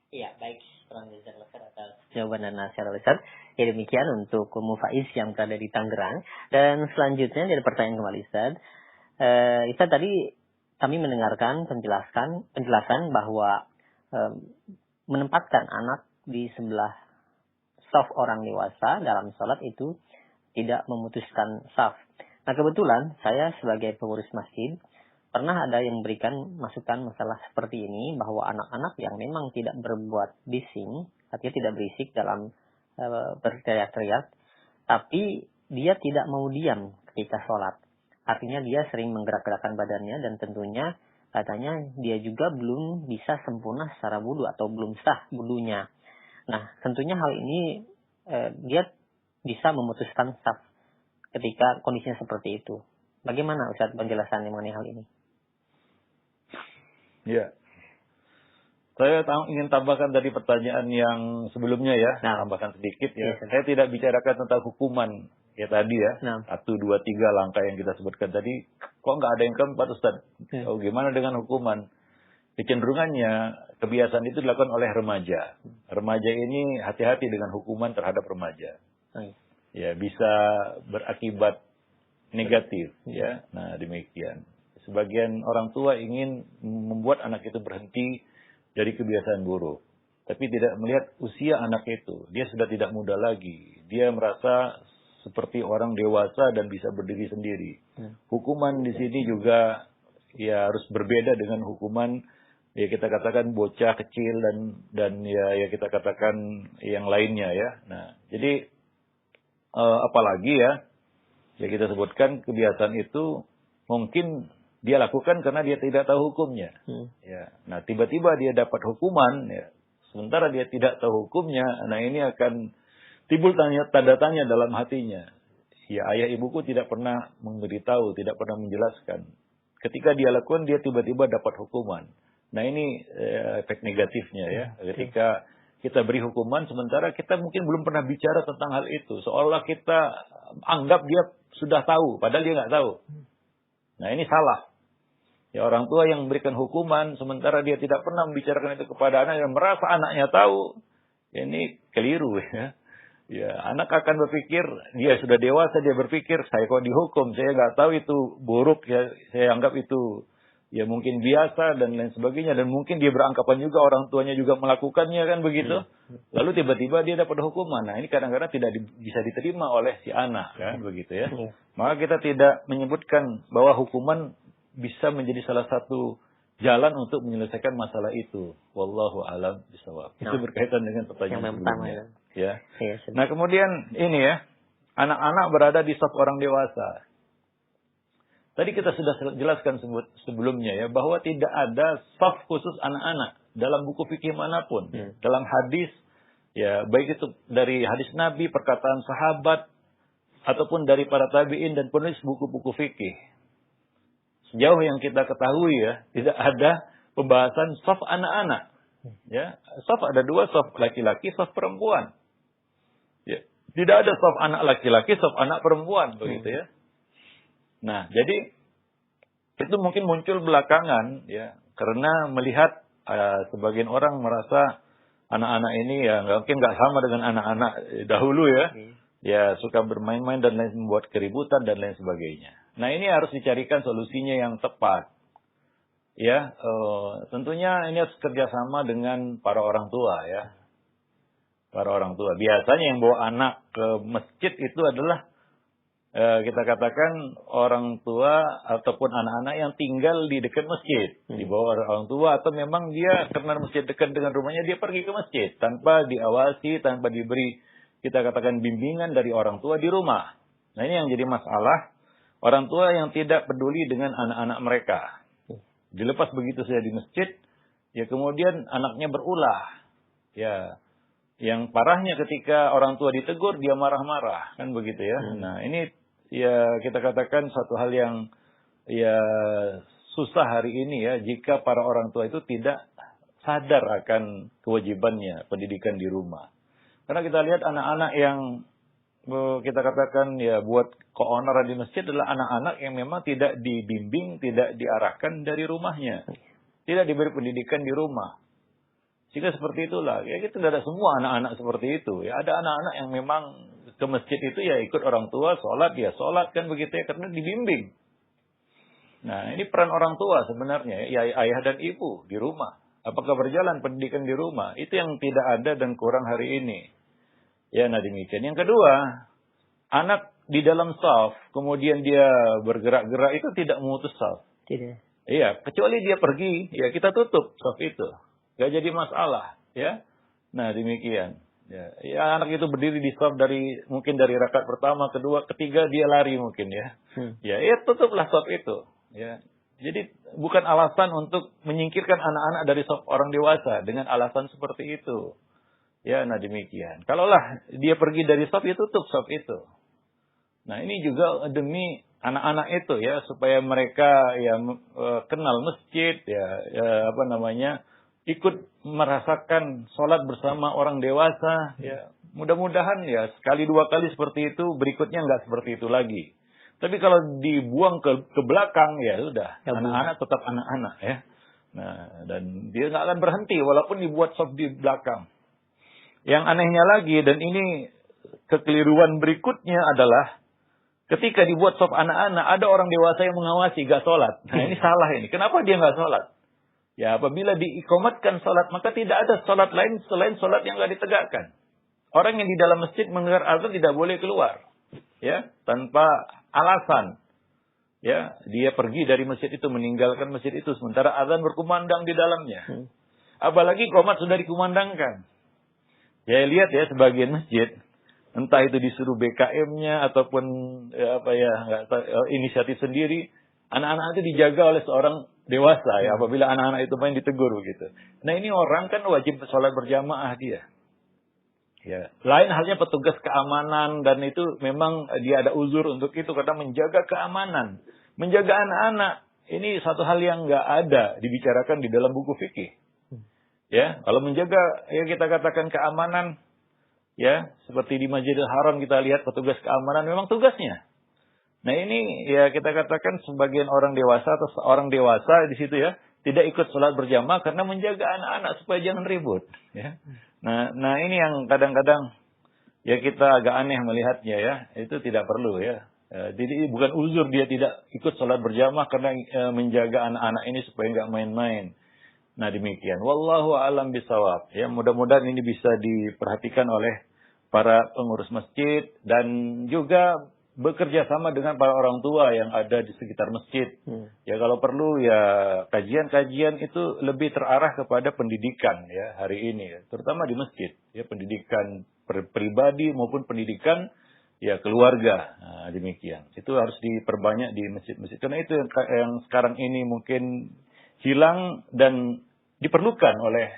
Iya, baik. Atas jawaban dan nasihat Ustaz. Ya, demikian untuk Mufaiz yang berada di Tangerang. Dan selanjutnya dari pertanyaan kembali Ustaz. Ustaz, tadi kami mendengarkan penjelasan bahwa menempatkan anak di sebelah saf orang dewasa dalam sholat itu tidak memutuskan saf. Nah, kebetulan saya sebagai pengurus masjid pernah ada yang memberikan masukan masalah seperti ini, bahwa anak-anak yang memang tidak berbuat bising, artinya tidak berisik dalam berteriak-teriak, tapi dia tidak mau diam ketika sholat. Artinya dia sering menggerak-gerakkan badannya, dan tentunya katanya dia juga belum bisa sempurna secara wudu atau belum sah wudunya. Nah, tentunya hal ini dia bisa memutuskan saf ketika kondisinya seperti itu. Bagaimana Ustaz penjelasannya mengenai hal ini? Ya, saya ingin tambahkan tadi pertanyaan yang sebelumnya ya, tambahkan sedikit ya. Saya tidak bicarakan tentang hukuman ya tadi ya, 1, 2, 3 langkah yang kita sebutkan tadi. Kok nggak ada yang keempat Ustaz? Oh, gimana dengan hukuman? Kecenderungannya kebiasaan itu dilakukan oleh remaja. Remaja ini hati-hati dengan hukuman terhadap remaja. Ya, bisa berakibat negatif ya. Nah, demikian. Sebagian orang tua ingin membuat anak itu berhenti dari kebiasaan buruk, tapi tidak melihat usia anak itu. Dia sudah tidak muda lagi. Dia merasa seperti orang dewasa dan bisa berdiri sendiri. Hukuman di sini juga ya harus berbeda dengan hukuman ya kita katakan bocah kecil dan ya kita katakan yang lainnya ya. Nah, jadi apalagi ya kita sebutkan kebiasaan itu mungkin dia lakukan karena dia tidak tahu hukumnya. Ya. Nah, tiba-tiba dia dapat hukuman, ya. Sementara dia tidak tahu hukumnya, nah ini akan timbul tanda tanya dalam hatinya. Ya, ayah ibuku tidak pernah memberitahu, tidak pernah menjelaskan. Ketika dia lakukan, dia tiba-tiba dapat hukuman. Nah, ini efek negatifnya ya. Ketika kita beri hukuman, sementara kita mungkin belum pernah bicara tentang hal itu. Seolah kita anggap dia sudah tahu, padahal dia nggak tahu. Nah, ini salah. Ya, orang tua yang memberikan hukuman sementara dia tidak pernah membicarakan itu kepada anak dan merasa anaknya tahu, ya, ini keliru ya. Ya, anak akan berpikir, dia sudah dewasa, dia berpikir, saya kok dihukum, saya nggak tahu itu buruk ya, saya anggap itu ya mungkin biasa dan lain sebagainya, dan mungkin dia beranggapan juga orang tuanya juga melakukannya kan begitu. Lalu tiba-tiba dia dapat hukuman. Nah, ini kadang-kadang tidak bisa diterima oleh si anak kan begitu ya. Maka kita tidak menyebutkan bahwa hukuman bisa menjadi salah satu jalan untuk menyelesaikan masalah itu. Wallahu a'lam bishawab. Itu berkaitan dengan pertanyaan yang pertama sebelumnya. Ya. Ya, Nah, kemudian ini ya, anak-anak berada di saf orang dewasa. Tadi kita sudah jelaskan sebelumnya ya, bahwa tidak ada saf khusus anak-anak dalam buku fikih manapun. Dalam hadis, ya baik itu dari hadis Nabi, perkataan sahabat, ataupun dari para tabi'in dan penulis buku-buku fikih. Sejauh yang kita ketahui ya, tidak ada pembahasan saf anak-anak. Ya, saf ada dua, saf laki-laki, saf perempuan. Ya, tidak ada saf anak laki-laki, saf anak perempuan, begitu ya. Nah, jadi itu mungkin muncul belakangan ya, karena melihat sebagian orang merasa anak-anak ini ya mungkin nggak sama dengan anak-anak dahulu ya. Ya, suka bermain-main dan lain, membuat keributan dan lain sebagainya. Nah, ini harus dicarikan solusinya yang tepat. Ya, tentunya ini harus kerjasama dengan para orang tua ya. Para orang tua. Biasanya yang bawa anak ke masjid itu adalah kita katakan orang tua ataupun anak-anak yang tinggal di dekat masjid. Di bawah orang tua, atau memang dia karena masjid dekat dengan rumahnya, dia pergi ke masjid tanpa diawasi, tanpa diberi, kita katakan, bimbingan dari orang tua di rumah. Nah, ini yang jadi masalah. Orang tua yang tidak peduli dengan anak-anak mereka. Dilepas begitu saja di masjid, ya kemudian anaknya berulah. Ya, yang parahnya ketika orang tua ditegur, dia marah-marah. Kan begitu ya. Nah, ini ya kita katakan satu hal yang ya susah hari ini ya, jika para orang tua itu tidak sadar akan kewajibannya pendidikan di rumah. Karena kita lihat anak-anak yang kita katakan ya buat keonaran di masjid adalah anak-anak yang memang tidak dibimbing, tidak diarahkan dari rumahnya. Tidak diberi pendidikan di rumah. Jika seperti itulah, ya kita tidak ada semua anak-anak seperti itu. Ya ada anak-anak yang memang ke masjid itu ya ikut orang tua, sholat kan begitu ya, karena dibimbing. Nah, ini peran orang tua sebenarnya, ya ayah dan ibu di rumah. Apakah berjalan pendidikan di rumah? Itu yang tidak ada dan kurang hari ini. Ya, nah demikian. Yang kedua, anak di dalam shaf, kemudian dia bergerak-gerak, itu tidak memutus shaf. Tidak. Iya, kecuali dia pergi, ya kita tutup shaf itu. Gak jadi masalah, ya. Nah, demikian. Ya, anak itu berdiri di shaf mungkin dari rakaat pertama, kedua, ketiga dia lari mungkin ya. Ya tutuplah shaf itu. Ya. Jadi bukan alasan untuk menyingkirkan anak-anak dari shaf orang dewasa dengan alasan seperti itu. Ya, nah demikian. Kalaulah dia pergi dari shaf, ya tutup shaf itu. Nah, ini juga demi anak-anak itu ya, supaya mereka ya kenal masjid ya ikut merasakan sholat bersama orang dewasa ya. Mudah-mudahan ya sekali dua kali seperti itu, berikutnya nggak seperti itu lagi. Tapi kalau dibuang ke belakang ya sudah, anak-anak tetap anak-anak ya. Nah, dan dia nggak akan berhenti walaupun dibuat shaf di belakang. Yang anehnya lagi, dan ini kekeliruan berikutnya adalah ketika dibuat shaf anak-anak, ada orang dewasa yang mengawasi, gak sholat. Nah, ini salah ini. Kenapa dia gak sholat? Ya, apabila diikomatkan sholat, maka tidak ada sholat lain selain sholat yang gak ditegakkan. Orang yang di dalam masjid mendengar azan tidak boleh keluar. Ya, tanpa alasan. Ya, dia pergi dari masjid itu, meninggalkan masjid itu, sementara azan berkumandang di dalamnya. Apalagi qomat sudah dikumandangkan. Ya, lihat ya, sebagian masjid, entah itu disuruh BKM-nya ataupun inisiatif sendiri, anak-anak itu dijaga oleh seorang dewasa ya, apabila anak-anak itu main ditegur begitu. Nah, ini orang kan wajib sholat berjamaah dia. Ya, lain halnya petugas keamanan, dan itu memang dia ada uzur untuk itu karena menjaga keamanan, menjaga anak-anak. Ini satu hal yang nggak ada dibicarakan di dalam buku fikih. Ya, kalau menjaga ya kita katakan keamanan. Ya, seperti di Masjidil Haram kita lihat petugas keamanan memang tugasnya. Nah, ini ya kita katakan sebagian orang dewasa atau seorang dewasa di situ ya, tidak ikut sholat berjamaah karena menjaga anak-anak supaya jangan ribut. Ya. Nah ini yang kadang-kadang ya kita agak aneh melihatnya ya, itu tidak perlu ya. Jadi bukan uzur dia tidak ikut sholat berjamaah karena menjaga anak-anak ini supaya nggak main-main. Nah demikian. Wallahu a'lam bishawab. Ya, mudah-mudahan ini bisa diperhatikan oleh para pengurus masjid dan juga bekerja sama dengan para orang tua yang ada di sekitar masjid. Ya kalau perlu ya kajian-kajian itu lebih terarah kepada pendidikan ya hari ini ya, terutama di masjid ya, pendidikan pribadi maupun pendidikan ya keluarga. Nah, demikian. Itu harus diperbanyak di masjid-masjid karena itu yang sekarang ini mungkin hilang dan diperlukan oleh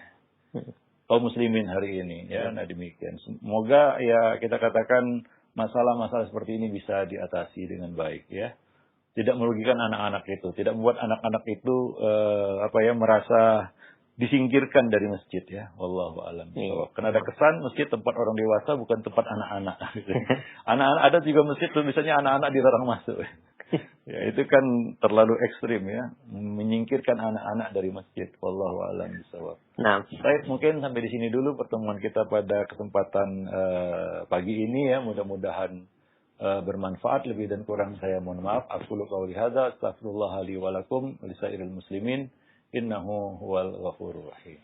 kaum muslimin hari ini ya. Nah demikian. Semoga ya kita katakan masalah-masalah seperti ini bisa diatasi dengan baik ya. Tidak merugikan anak-anak itu, tidak membuat anak-anak itu merasa disingkirkan dari masjid ya. Wallahu a'lam. Karena ada kesan masjid tempat orang dewasa bukan tempat anak-anak. Anak-anak ada juga masjid tulisannya anak-anak dilarang masuk. Ya, itu kan terlalu ekstrim ya, menyingkirkan anak-anak dari masjid. Wallahu a'lam bishawab. Nah, Baik, mungkin sampai di sini dulu pertemuan kita pada kesempatan pagi ini ya. Mudah-mudahan bermanfaat. Lebih dan kurang saya mohon maaf. Aqulu qouli hadza, astaghfirullah li wa lakum wa lisairil muslimin. Innahu huwal ghafurur rahim.